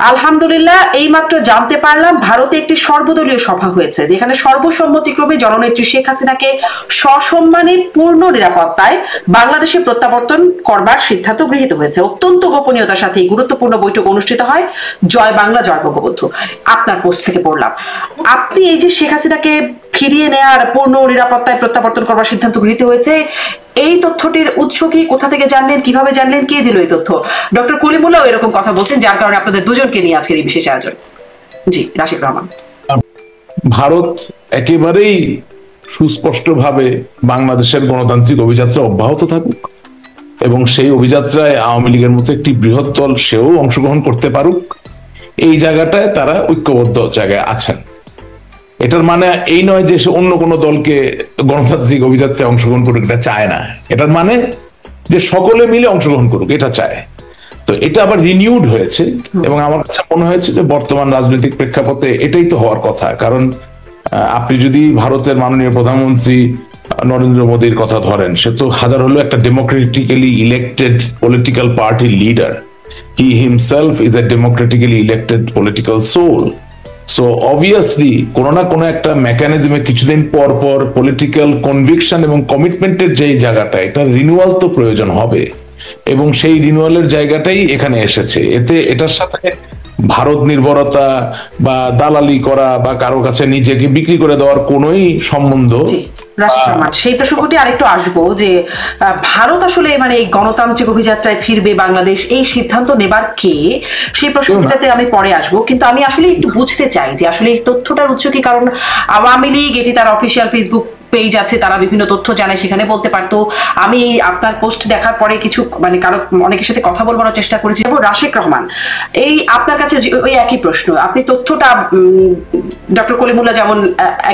আলহামদুলিল্লাহ, এইমাত্র জানতে পারলাম ভারতে একটি সর্বদলীয় সভা হয়েছে, যেখানে সর্বসম্মতিক্রমে জননেত্রী শেখ হাসিনাকে সসম্মানে পূর্ণ নিরাপত্তায় বাংলাদেশে প্রত্যাবর্তন করবার সিদ্ধান্ত গৃহীত হয়েছে। অত্যন্ত গোপনীয়তার সাথে এই গুরুত্বপূর্ণ বৈঠক অনুষ্ঠিত হয়। জয় বাংলা, জয় বঙ্গবন্ধু। আপনার পোস্ট থেকে পড়লাম, আপনি এই যে শেখ হাসিনাকে ফিরিয়ে নেয়ার পূর্ণ নিরাপত্তায় প্রত্যাবর্তন করবার সিদ্ধান্ত গৃহীত হয়েছে, এই তথ্যটির উৎস কি, কোথা থেকে জানলেন, কিভাবে জানলেন, কে দিল এই তথ্য? ডক্টর কলিমুল্লাহ এরকম কথা বলছেন, যার কারণে আপনাদের দুজনকে নিয়ে আজকের এই বিশেষ আয়োজন। জি, রাশিদ রহমান। ভারত একেবারেই সুস্পষ্টভাবে বাংলাদেশের গণতান্ত্রিক অভিযাত্রা অব্যাহত থাকুক এবং সেই অভিযাত্রায় আওয়ামী লীগের মতো একটি বৃহৎ দল সেও অংশগ্রহণ করতে পারুক, এই জায়গাটায় তারা ঐক্যবদ্ধ জায়গায় আছেন। এটার মানে এই নয় যে সে অন্য কোনো দলকে গণতান্ত্রিক অভিযাত্রায় অংশগ্রহণ করুক, এটা চায় না। এটার মানে যে সকলে মিলে অংশগ্রহণ করুক, এটা চায়। তো এটা আবার রিনিউড হয়েছে এবং আমার কাছে মনে হয়েছে যে বর্তমান রাজনৈতিক প্রেক্ষাপটে এটাই তো হওয়ার কথা। কারণ আপনি যদি ভারতের মাননীয় প্রধানমন্ত্রী নরেন্দ্র মোদীর কথা ধরেন, সে তো হাজার হলো একটা democratically elected political party leader. He himself is a democratically elected political soul. So obviously কোনো না কোনো একটা মেকানিজমে কিছুদিন পর পর পলিটিক্যাল কনভিকশন এবং কমিটমেন্টের যে জায়গাটা, এটা রিনিউয়াল তো প্রয়োজন হবে এবং সেই রিনিউয়ালের জায়গাটাই এখানে এসেছে। এতে এটার সাথে ভারত নির্ভরতা বা দালালি করা বা কারো কাছে নিজেকে বিক্রি করে দেওয়ার কোনোই সম্বন্ধ। সেই প্রসঙ্গটি আরেকটু আসবো যে ভারত আসলে মানে এই গণতান্ত্রিক অভিযাত্রায় ফিরবে বাংলাদেশ, এই সিদ্ধান্ত নেবার কে, সেই প্রসঙ্গটাতে আমি পরে আসবো। কিন্তু আমি আসলে একটু বুঝতে চাই যে আসলে এই তথ্যটার উৎস কি। কারণ আওয়ামী লীগ এটি তার অফিসিয়াল ফেসবুক পেজ আছে, তারা বিভিন্ন তথ্য জানায়, সেখানে বলতে পারতো। আমি আপনার পোস্ট দেখার পরে কিছু মানে কারো অনেকের সাথে কথা বলবার চেষ্টা করেছি। এবং রাশিদ রহমান, এই আপনার কাছে ওই একই প্রশ্ন, আপনি তথ্যটা ডক্টর কলিমুল্লাহ যেমন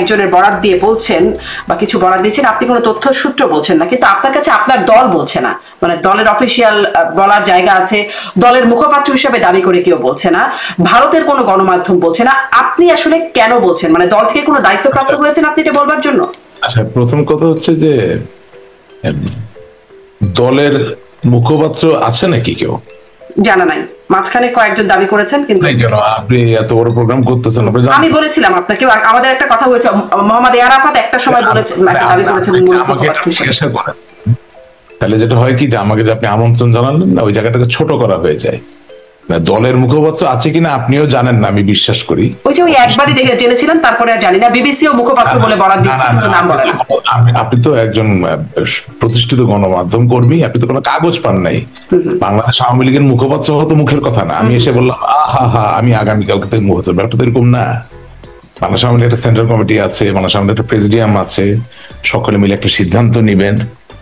একজনের বরাত দিয়ে বলছেন বা কিছু বরাত দিয়েছেন, আপনি কোনো তথ্য সূত্র বলছেন না, কিন্তু আপনার কাছে আপনার দল বলছে না, মানে দলের অফিসিয়াল বলার জায়গা আছে, দলের মুখপাত্র হিসেবে দাবি করে কেউ বলছে না, ভারতের কোনো গণমাধ্যম বলছে না। আপনি আসলে কেন বলছেন? মানে দল থেকে কোনো দায়িত্বপ্রাপ্ত হয়েছেন আপনি এটা বলবার জন্য? আচ্ছা, প্রথম কথা হচ্ছে যে দলের মুখপাত্র আছে নাকি কেউ? জানা নাই। মাঝখানে কয়েকজন দাবি করেছেন, কিন্তু আপনি এত বড় প্রোগ্রাম করতেছেন। আমি বলেছিলাম আপনাকে, আমাদের একটা কথা হয়েছে, মোহাম্মদ আরাফাত একটা সময় বলেছেন, দাবি করেছেন তাহলে যেটা হয় কি যে আমাকে যে আপনি আমন্ত্রণ জানালেন না, ওই জায়গাটাকে ছোট করা হয়ে যায়। দলের মুখপাত্র আছে কিনা আপনিও জানেন না, আমি বিশ্বাস করি। ওই যে ওই একবারই দেখে জেনেছিলাম, তারপরে আর জানি না। বিবিসিও মুখপাত্র বলে বরাত দিচ্ছে, কিন্তু নাম বলে না। আপনি তো একজন প্রতিষ্ঠিত গণমাধ্যম কর্মী, আপনি তো কোনো কাগজ পান নাই। বাংলাদেশ আওয়ামী লীগের মুখপাত্র হতো মুখের কথা না। আমি এসে বললাম আমি আগামীকালকে থেকে মুখপাত্র, ব্যাপারটা এরকম না। বাংলাদেশ আওয়ামী লীগের একটা সেন্ট্রাল কমিটি আছে, বাংলাদেশ আওয়ামী লীগের একটা প্রেসিডিয়াম আছে, সকলে মিলে একটা সিদ্ধান্ত নিবেন।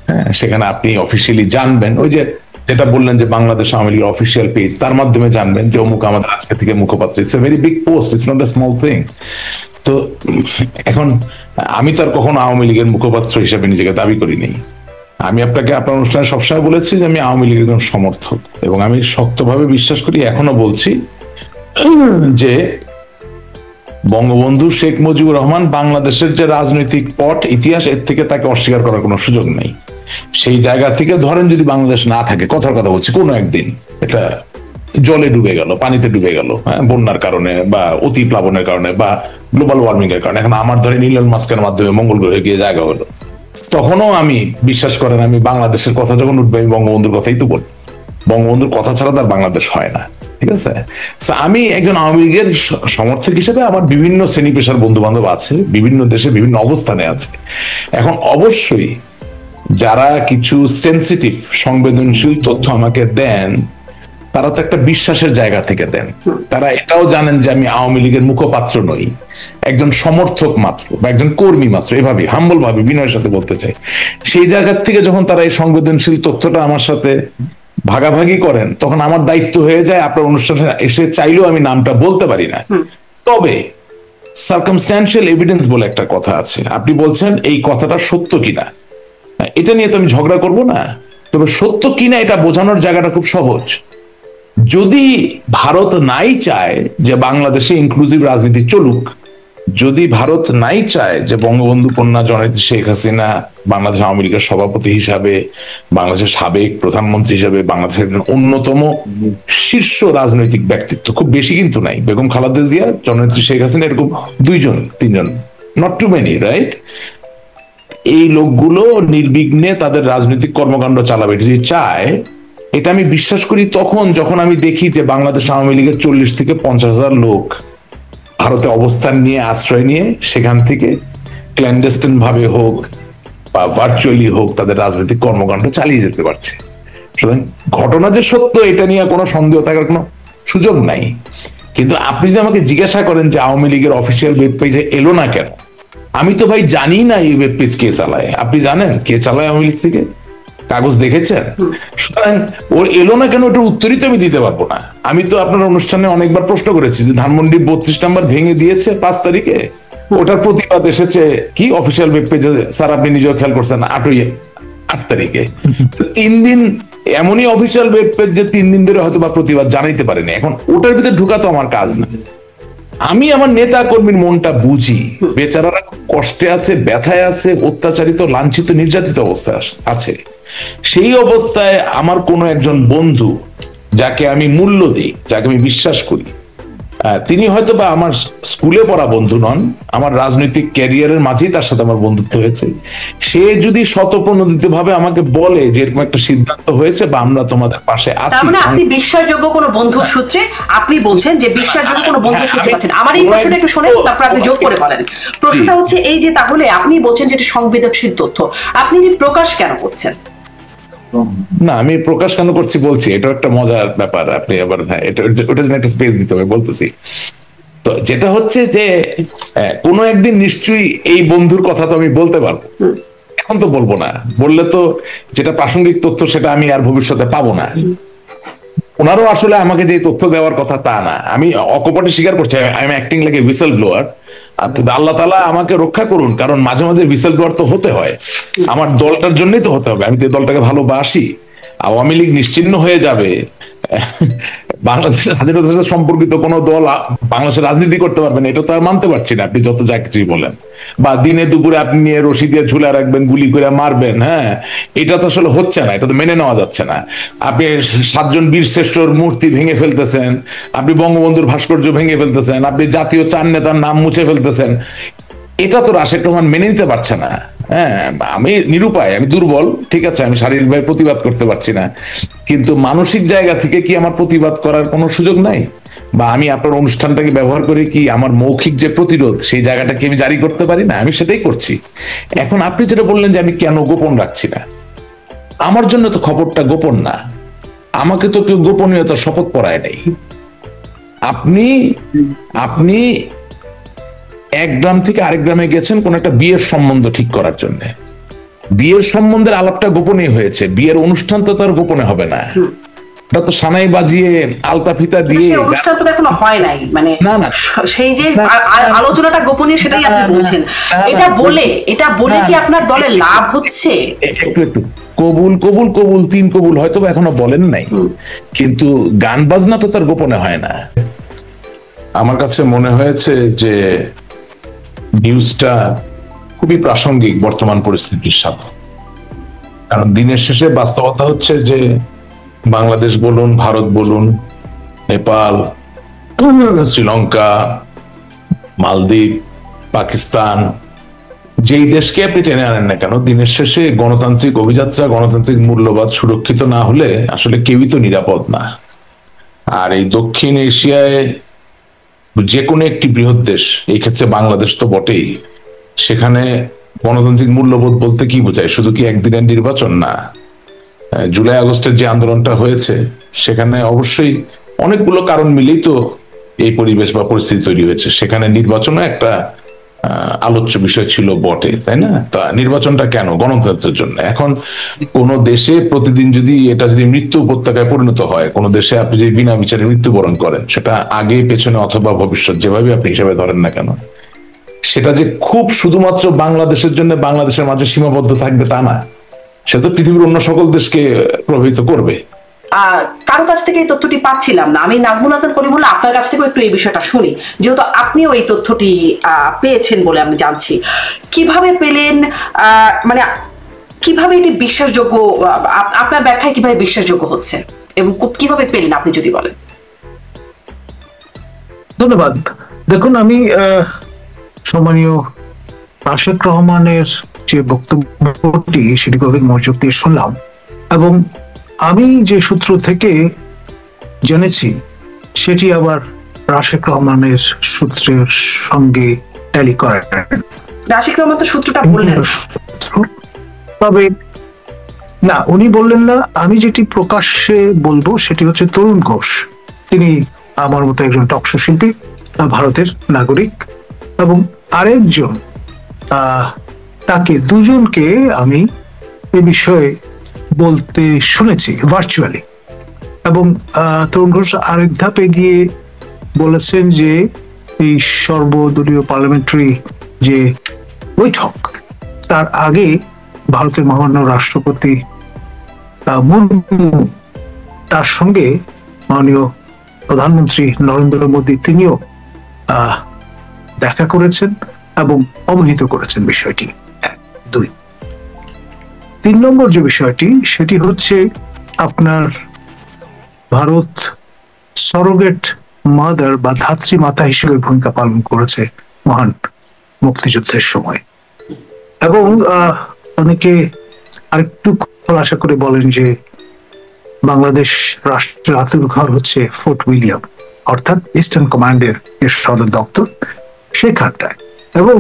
হ্যাঁ, সেখানে আপনি অফিসিয়ালি জানবেন। ওই যে যেটা বললেন যে বাংলাদেশ আওয়ামী লীগের অফিসিয়াল পেজ, তার মাধ্যমে জানবেন যে অমুক আমাদের আজকে থেকে মুখপাত্র। It's a very big post, it's not a small thing. তো এখন আমি তো আর কখনো আওয়ামী লীগের মুখপাত্র হিসেবে নিজেকে দাবি করিনি। আমি আপনাকে আপনার অনুষ্ঠানে সবসময় বলেছি যে আমি আওয়ামী লীগের একজন সমর্থক এবং আমি শক্তভাবে বিশ্বাস করি, এখনো বলছি, যে বঙ্গবন্ধু শেখ মুজিবুর রহমান বাংলাদেশের যে রাজনৈতিক পট ইতিহাস, এর থেকে তাকে অস্বীকার করার কোনো সুযোগ নেই। সেই জায়গা থেকে ধরেন যদি বাংলাদেশ না থাকে, কথার কথা বলছি, কোনো একদিন এটা জলে ডুবে গেল, পানিতে ডুবে গেল, বন্যার কারণে বা অতি প্লাবনের কারণে বা গ্লোবাল ওয়ার্মিং এর কারণে, এখন আমার ধরেন ইলন মাস্কের মাধ্যমে মঙ্গল গ্রহে গিয়ে জায়গা হলো, তখনও আমি বিশ্বাস করেন আমি বাংলাদেশের কথা যখন উঠবে আমি বঙ্গবন্ধুর কথাই তো বলবো। বঙ্গবন্ধুর কথা ছাড়া তার বাংলাদেশ হয় না। ঠিক আছে, আমি একজন আওয়ামী লীগের সমর্থক হিসেবে আমার বিভিন্ন শ্রেণী পেশার বন্ধু বান্ধব আছে, বিভিন্ন দেশে বিভিন্ন অবস্থানে আছে। এখন অবশ্যই যারা কিছু সেন্সিটিভ সংবেদনশীল তথ্য আমাকে দেন, তারা তো একটা বিশ্বাসের জায়গা থেকে দেন। তারা এটাও জানেন যে আমি আওয়ামী লীগের মুখপাত্র নই, একজন সমর্থক মাত্র বা একজন কর্মী মাত্র, এভাবে হাম্বল ভাবে বিনয়ের সাথে বলতে চাই। সেই জায়গা থেকে যখন তারা এই সংবেদনশীল তথ্যটা আমার সাথে ভাগাভাগি করেন, তখন আমার দায়িত্ব হয়ে যায় আপনার অনুষ্ঠানে এসে চাইলেও আমি নামটা বলতে পারি না। তবে সার্কামস্ট্যান্সিয়াল এভিডেন্স বলে একটা কথা আছে, আপনি বলছেন এই কথাটা সত্য কিনা, এটা নিয়ে তো আমি ঝগড়া করব না। তবে সত্য কিনা এটা বোঝানোর জায়গাটা খুব সহজ। যদি ভারত নাই চায় যে বাংলাদেশে ইনক্লুসিভ রাজনীতি চলুক, যদি ভারত নাই চায় যে বঙ্গবন্ধু কন্যা জননেত্রী শেখ হাসিনা বাংলাদেশ আওয়ামী লীগের সভাপতি হিসাবে, বাংলাদেশের সাবেক প্রধানমন্ত্রী হিসাবে, বাংলাদেশের একজন অন্যতম শীর্ষ রাজনৈতিক ব্যক্তিত্ব, খুব বেশি কিন্তু নাই, বেগম খালেদা জিয়া, জননেত্রী শেখ হাসিনা, এরকম 2জন 3জন, নট টু মেনি, রাইট? এই লোকগুলো নির্বিঘ্নে তাদের রাজনৈতিক কর্মকাণ্ড চালাবে যদি চায়, এটা আমি বিশ্বাস করি তখন যখন আমি দেখি যে বাংলাদেশ আওয়ামী লীগের 40 থেকে 50,000 লোক ভারতে অবস্থান নিয়ে, আশ্রয় নিয়ে, সেখান থেকে ক্ল্যান্ডেস্টিন ভাবে হোক বা ভার্চুয়ালি হোক তাদের রাজনৈতিক কর্মকাণ্ড চালিয়ে যেতে পারছে। সুতরাং ঘটনা যে সত্য এটা নিয়ে কোনো সন্দেহ থাকার কোনো সুযোগ নাই। কিন্তু আপনি যদি আমাকে জিজ্ঞাসা করেন যে আওয়ামী লীগের অফিসিয়াল ওয়েব পেজে এলো না কেন, আমি তো ভাই জানি না এই ওয়েব পেজ কে চালায়। আপনি জানেন কে চালায় আওয়ামী লীগ থেকে? কাগজ দেখেছেন? সুতরাং ওর এলো না কেন ওটার উত্তরই তো আমি দিতে পারবো না। আমি তো আপনার অনুষ্ঠানে অনেকবার প্রশ্ন করেছি যে ধানমন্ডি 32 নাম্বার ভেঙে দিয়েছে 5 তারিখে, ওটার প্রতিবাদ এসেছে কি অফিসিয়াল ওয়েব পেজে, স্যার আপনি নিজেও খেয়াল করছেন 8 তারিখে। তো 3 দিন এমনই অফিসিয়াল ওয়েব পেজ যে 3 দিন ধরে হয়তো বা প্রতিবাদ জানাইতে পারেনি। এখন ওটার ভিতরে ঢুকা তো আমার কাজ না। আমি আমার নেতা কর্মীর মনটা বুঝি, বেচারারা খুব কষ্টে আছে, ব্যথায় আছে, অত্যাচারিত, লাঞ্ছিত, নির্যাতিত অবস্থায় আছে। সেই অবস্থায় আমার কোনো একজন বন্ধু যাকে আমি মূল্য দিই, যাকে আমি বিশ্বাস করি, তিনি হয়তো বা আমার স্কুলে পড়া বন্ধু নন, আমার রাজনৈতিক ক্যারিয়ারের মাঝেই তার সাথে আমার বন্ধুত্ব হয়েছে, সে যদি শতপ্রণোদিত ভাবে আমাকে বলে যে এরকম একটা সিদ্ধান্ত হয়েছে বা আমরা তোমাদের পাশে আছি। তার মানে আপনি বিশ্বাসযোগ্য কোনো বন্ধুর সূত্রে আপনি বলছেন যে বিশ্বাসযোগ্য কোনো বন্ধুর সূত্রে পাচ্ছেন। আমার এই প্রশ্নটা একটু শুনেন, তারপর আপনি যোগ করে বলেন। প্রশ্নটা হচ্ছে এই যে তাহলে আপনি বলছেন যে এটা সংবেদনশীল তথ্য, আপনি এটি প্রকাশ কেন করছেন? না, আমি প্রকাশ কেন করছি বলছি, এটা একটা মজার ব্যাপার। আপনি আবার এটা ওটা জন্য একটা স্পেস দিতে হবে, বলতেছি। তো যেটা হচ্ছে যে কোনো একদিন নিশ্চয়ই এই বন্ধুর কথা তো আমি বলতে পারবো, এখন তো বলবো না। বললে তো যেটা প্রাসঙ্গিক তথ্য সেটা আমি আর ভবিষ্যতে পাবো না। ওনারও আসলে আমাকে যে তথ্য দেওয়ার কথা তা না, আমি অকপটে স্বীকার করছি I am acting like a whistle blower. আল্লাহ তাআলা আমাকে রক্ষা করুন, কারণ মাঝে মাঝে হুইসেল ব্লোয়ার তো হতে হয়, আমার দলটার জন্যই তো হতে হবে। আমি তো দলটাকে ভালোবাসি। আওয়ামী লীগ নিশ্চিহ্ন হয়ে যাবে, বাংলাদেশের স্বাধীনতার সাথে সম্পর্কিত কোনো দল বাংলাদেশের রাজনীতি করতে পারবে না, এটা তো আর মানতে পারছি না। আপনি যত যা কিছুই বলেন, বা দিনে দুপুরে আপনি নিয়ে রশি দিয়ে ঝুলে রাখবেন, গুলি করে মারবেন, হ্যাঁ, এটা তো আসলে হচ্ছে না, এটা তো মেনে নেওয়া যাচ্ছে না। আপনি 7 জন বীর শ্রেষ্ঠর মূর্তি ভেঙে ফেলতেছেন, আপনি বঙ্গবন্ধুর ভাস্কর্য ভেঙে ফেলতেছেন, আপনি জাতীয় 4 নেতার নাম মুছে ফেলতেছেন, এটা তো রাশেদ রহমান মেনে নিতে পারছে না। হ্যাঁ, আমি নিরুপায়, আমি দুর্বল, ঠিক আছে, আমি শারীরিকভাবে প্রতিবাদ করতে পারছি না, কিন্তু মানসিক জায়গা থেকে কি আমার প্রতিবাদ করার কোনো সুযোগ নাই? বা আমি আপনার অনুষ্ঠানটাকে ব্যবহার করে কি আমার মৌখিক যে প্রতিরোধ সেই জায়গাটাকে আমি জারি করতে পারি না? আমি সেটাই করছি। এখন আপনি যেটা বললেন যে আমি কেন গোপন রাখছি না, আমার জন্য তো খবরটা গোপন না, আমাকে তো কেউ গোপনীয়তার শপথ পড়ায় নাই। আপনি আপনি এক গ্রাম থেকে আরেক গ্রামে গেছেন কোন একটা বিয়ের সম্বন্ধ ঠিক করার জন্য, বিয়ের সম্বন্ধের আলাপটা গোপনে হয়েছে, বিয়ের অনুষ্ঠান তো তার গোপনে হবে না, এটা তো সানাই বাজিয়ে আলতা ফিতা দিয়ে অনুষ্ঠান তো এখনো হয় নাই, মানে না না সেই যে আলোচনাটা গোপনীয় সেটাই আপনি বলছেন। এটা বলে কি আপনার দলের লাভ হচ্ছে? একটু একটু কবুল কবুল কবুল 3 কবুল হয়তো এখনো বলেন নাই, কিন্তু গান বাজনা তো তার গোপনে হয় না। আমার কাছে মনে হয়েছে যে নিউজটা খুবই প্রাসঙ্গিক বর্তমান পরিস্থিতির সাথে, কারণ দিনের শেষে বাস্তবতা হচ্ছে যে বাংলাদেশ বলুন, ভারত বলুন, নেপাল, শ্রীলঙ্কা, মালদ্বীপ, পাকিস্তান, যেই দেশকে আপনি টেনে আনেন না কেন, দিনের শেষে গণতান্ত্রিক অভিযাত্রা, গণতান্ত্রিক মূল্যবোধ সুরক্ষিত না হলে আসলে কেউই তো নিরাপদ না। আর এই দক্ষিণ এশিয়ায় যে কোনো একটি বৃহৎ দেশ, এই ক্ষেত্রে বাংলাদেশ তো বটেই, সেখানে গণতান্ত্রিক মূল্যবোধ বলতে কি বোঝায়? শুধু কি একদিনের নির্বাচন না, জুলাই আগস্টের যে আন্দোলনটা হয়েছে সেখানে অবশ্যই অনেকগুলো কারণ মিলেই তো এই পরিবেশ বা পরিস্থিতি তৈরি হয়েছে। সেখানে নির্বাচনও একটা আলোচ্য বিষয় ছিল বটে, তাই না? তা নির্বাচনটা কেন? গণতন্ত্রের জন্য। এখন কোন দেশে প্রতিদিন যদি এটা যদি মৃত্যু উপত্যকায় পরিণত হয়, কোন দেশে আপনি যদি বিনা বিচারে মৃত্যুবরণ করেন, সেটা আগে পেছনে অথবা ভবিষ্যৎ যেভাবে আপনি হিসাবে ধরেন না কেন, সেটা যে খুব শুধুমাত্র বাংলাদেশের জন্য বাংলাদেশের মাঝে সীমাবদ্ধ থাকবে তা না, সে তো পৃথিবীর অন্য সকল দেশকে প্রভাবিত করবে। কারো কাছ থেকে এই তথ্যটি পাচ্ছিলাম না। আমি নাজমুল হাসান কলিমুল্লাহ আপনার কাছ থেকেও একটু এই বিষয়টা শুনি, যেহেতু আপনিও এই তথ্যটি পেয়েছেন বলে আমি জানছি। কিভাবে পেলেন, মানে কিভাবে এটি বিশ্বাসযোগ্য, আপনার ব্যাখ্যায় কিভাবে বিশ্বাসযোগ্য হচ্ছে এবং কিভাবে পেলেন আপনি যদি বলেন। ধন্যবাদ। দেখুন, আমি সম্মানীয় রাশেক রহমানের যে বক্তব্যটি সেটি গভীর মনোযোগ দিয়ে শুনলাম, এবং আমি যে সূত্র থেকে জেনেছি সেটি আবার রাশেক রহমানের সূত্রের সঙ্গে ট্যালি করে। রাশেক রহমান তো সূত্রটা বললেন, তবে না, উনি বললেন না। আমি যেটি প্রকাশ্যে বলবো সেটি হচ্ছে তরুণ ঘোষ। তিনি আমার মতো একজন টকশো শিল্পী, ভারতের নাগরিক, এবং আরেকজন, তাকে দুজনকে আমি এ বিষয়ে বলতে শুনেছি ভার্চুয়ালি। এবং তরুণ ঘোষ আরেক ধাপে গিয়ে বলেছেন যে এই সর্বদলীয় পার্লামেন্টারি যে বৈঠক, তার আগে ভারতের মহামান্য রাষ্ট্রপতি মুর্মু তার সঙ্গে মাননীয় প্রধানমন্ত্রী নরেন্দ্র মোদী তিনিও দেখা করেছেন এবং অবহিত করেছেন বিষয়টি। 2, 3 নম্বর যে বিষয়টি সেটি হচ্ছে আপনার ভারত সরোগেট মাদার বা ধাত্রী মাতা হিসেবে ভূমিকা পালন করেছে মহান মুক্তিযুদ্ধের সময়। এবং অনেকে আরেকটু খোলাসা করে বলেন যে বাংলাদেশ রাষ্ট্রের আতুরঘর হচ্ছে ফোর্ট উইলিয়াম, অর্থাৎ ইস্টার্ন কমান্ডের সদর দপ্তর সেখানটায়। এবং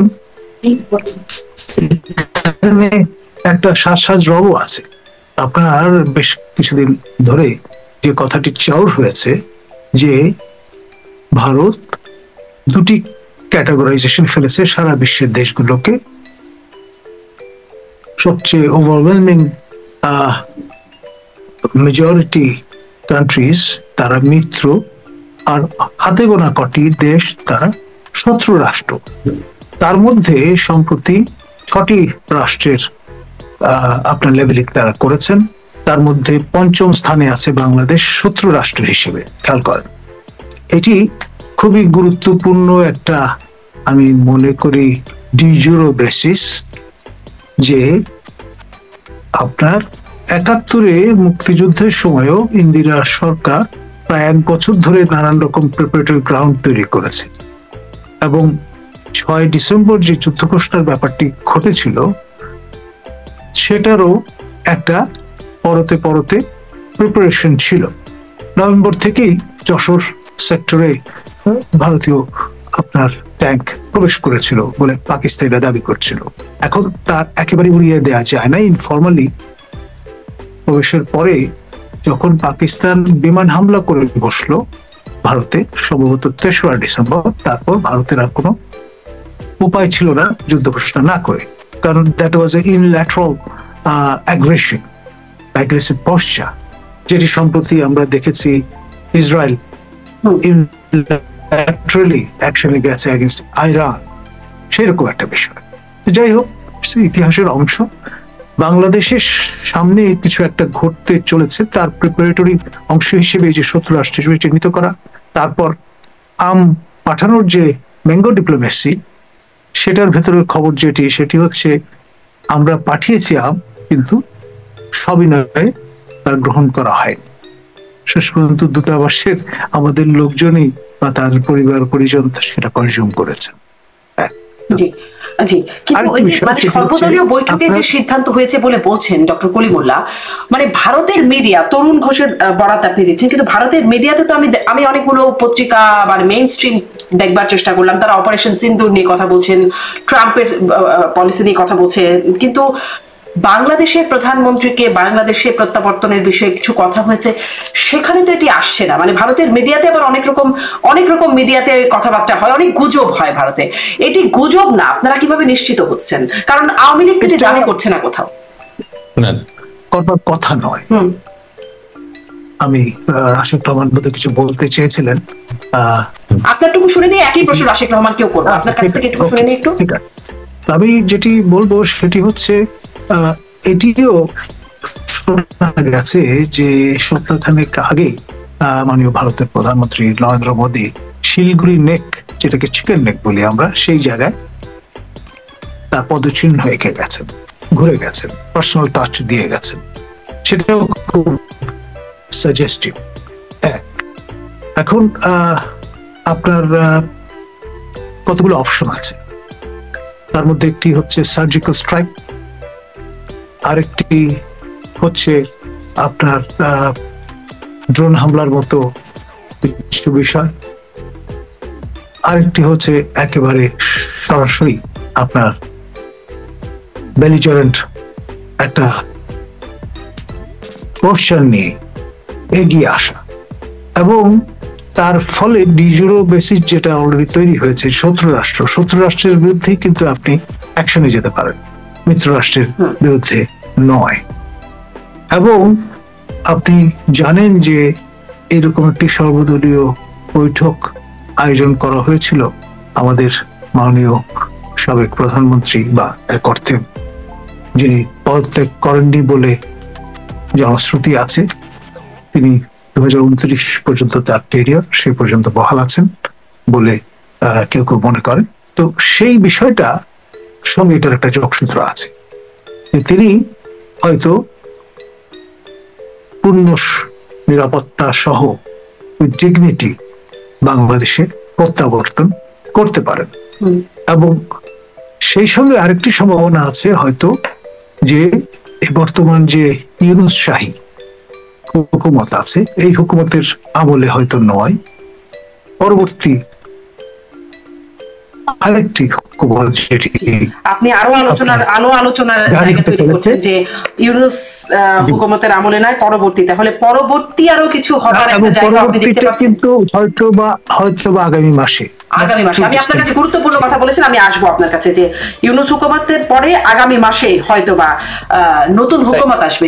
একটা সাজ রবও আছে। আপনার বেশ কিছুদিন ধরে যে কথাটি চাউর হয়েছে যে ভারত 2টি ক্যাটাগরাইজেশন ফেলেছে সারা বিশ্বের দেশগুলোকে। সবচেয়ে ওভারওয়েলমিং মেজরিটি কান্ট্রিজ তারা মিত্র, আর হাতে গোনা কটি দেশ তারা শত্রু রাষ্ট্র। তার মধ্যে সম্প্রতি 6টি রাষ্ট্রের আপনার লেভেলিং তারা করেছেন। তার মধ্যে 5ম স্থানে আছে বাংলাদেশ শত্রু রাষ্ট্র হিসেবে। খেয়াল করেন, এটি খুবই গুরুত্বপূর্ণ একটা, আমি মনে করি, ডিজুরো বেসিস যে আপনার 71-এ মুক্তিযুদ্ধের সময়ও ইন্দিরা সরকার প্রায় 1 বছর ধরে নানান রকম প্রিপারেটরি গ্রাউন্ড তৈরি করেছে। এবং 6 ডিসেম্বর যে যুদ্ধ ঘোষণার ব্যাপারটি ঘটেছিল সেটারও একটা পরতে পরতে প্রিপারেশন ছিল। নভেম্বর থেকেই যশোর সেক্টরে ভারতীয় আপনার ট্যাঙ্ক প্রবেশ করেছিল বলে পাকিস্তানিরা দাবি করছিল। এখন তার একেবারে উড়িয়ে দেওয়া যায় না। ইনফরমালি প্রবেশের পরে যখন পাকিস্তান বিমান হামলা করে বসলো ভারতে, সম্ভবত 3রা ডিসেম্বর, তারপর ভারতের আর কোনো উপায় ছিল না যুদ্ধ ঘোষণা না করে, কারণ that was A unilateral aggression, aggressive posture, যেটি সম্প্রতি আমরা দেখেছি ইসরায়েল ইউনিল্যাটারালি অ্যাকশনে গেছে এগেইনস্ট আইরান, সেরকম একটা বিষয়। যাই হোক, ইতিহাসের অংশ। বাংলাদেশের সামনে কিছু একটা ঘটতে চলেছে, তার প্রিপারেটরি অংশ হিসেবে যে শত্রু রাষ্ট্র হিসেবে চিহ্নিত করা, তারপর পাঠানোর যে ম্যাঙ্গো ডিপ্লোমেসি, সেটার ভেতরের খবর সেটি হচ্ছে আমরা পাঠিয়েছি কিন্তু সবিনয়ে তা গ্রহণ করা হয়নি। শেষ পর্যন্ত দূতাবাসের আমাদের লোকজনই বা তার পরিবার পরিজন সেটা কনজিউম করেছেন। জি, কিন্তু মানে সর্বদলীয় বৈঠকে যে সিদ্ধান্ত হয়েছে বলে বলছেন ডক্টর কলিমুল্লাহ, মানে ভারতের মিডিয়া, তরুণ ঘোষের বরাত আপনি দিচ্ছেন, কিন্তু ভারতের মিডিয়াতে তো আমি অনেকগুলো পত্রিকা মানে মেইন স্ট্রিম দেখবার চেষ্টা করলাম, তারা অপারেশন সিন্দুর নিয়ে কথা বলছেন, ট্রাম্পের পলিসি নিয়ে কথা বলছেন, কিন্তু বাংলাদেশের প্রধানমন্ত্রীকে বাংলাদেশে প্রত্যাবর্তনের বিষয়ে কিছু কথা হয়েছে, সেখানে তো এটি আসছে না। মানে ভারতের মিডিয়াতে আবার অনেক রকম মিডিয়াতে কথাবার্তা হয়, অনেক গুজব হয় ভারতে। এটি গুজব না, আপনারা কিভাবে নিশ্চিত হচ্ছেন? কারণ আওয়ামী লীগ এটি দাবি করছে না কোথাও। কথা নয়। আমি রাশেক রহমান বোধ কিছু বলতে চেয়েছিলেন, আপনারটুকু শুনে নিয়ে একই প্রশ্ন রাশেক রহমানকেও করবো, আপনার কাছ থেকে একটু শুনে নিয়ে একটু। ঠিক আছে, আমি যেটি বলবো সেটি হচ্ছে এটিও শোনা গেছে যে সপ্তাহখানেক আগে মাননীয় ভারতের প্রধানমন্ত্রী নরেন্দ্র মোদী শিলগুড়ি নেক, যেটাকে চিকেন নেক বলি আমরা, সেই জায়গায় তার পদচিহ্ন এঁকে গেছেন, ঘুরে গেছেন, পার্সোনাল টাচ দিয়ে গেছেন। সেটাও খুব সাজেস্টিভ। এখন আপনার কতগুলো অপশন আছে, তার মধ্যে একটি হচ্ছে সার্জিক্যাল স্ট্রাইক, আরেকটি হচ্ছে আপনার ড্রোন হামলার মতো কিছু বিষয়, আরেকটি হচ্ছে একেবারে সরাসরি আপনার বেলিজারেন্ট একটা পোস্টার নিয়ে এগিয়ে আসা, এবং তার ফলে ডিজুরো বেসিস যেটা অলরেডি তৈরি হয়েছে, শত্রু রাষ্ট্রের বিরুদ্ধে কিন্তু আপনি অ্যাকশনে যেতে পারেন, মিত্র রাষ্ট্রের বিরুদ্ধে নয়। এবং আপনি জানেন যে এরকম একটি সর্বদলীয় বৈঠক আয়োজন করা হয়েছিল আমাদের মাননীয় সাবেক প্রধানমন্ত্রী, বা এক অর্থে যিনি পদত্যাগ করেননি বলে জনশ্রুতি আছে, তিনি 2029 পর্যন্ত তার টেরিয়র, সে পর্যন্ত বহাল আছেন বলে কেউ কেউ মনে করেন। তো সেই বিষয়টা সঙ্গে এটার একটা যোগসূত্র আছে, তিনি হয়তো পূর্ণ নিরাপত্তা সহ ডিগনিটি বাংলাদেশে প্রত্যাবর্তন করতে পারেন। এবং সেই সঙ্গে আরেকটি সম্ভাবনা আছে হয়তো যে বর্তমান যে ইউনূস শাহী হুকুমত আছে, এই হুকুমতের আমলে হয়তো নয়, পরবর্তী আরেকটি হুকুমত, যেটি আপনি আরো আলোচনার জায়গা তৈরি করছেন যে ইউনূস হুকুমতের আমলে নয়, পরবর্তী আরো কিছু হবার একটা জায়গা আপনি দেখতে পাচ্ছেন, কিন্তু হয়তো বা আগামী মাসে। আমি আপনার কাছে গুরুত্বপূর্ণ কথা বলেছেন, আমি আসবো আপনার কাছে যে ইউনূস হুকুমতের পরে আগামী মাসে হয়তো বা নতুন হুকুমত আসবে।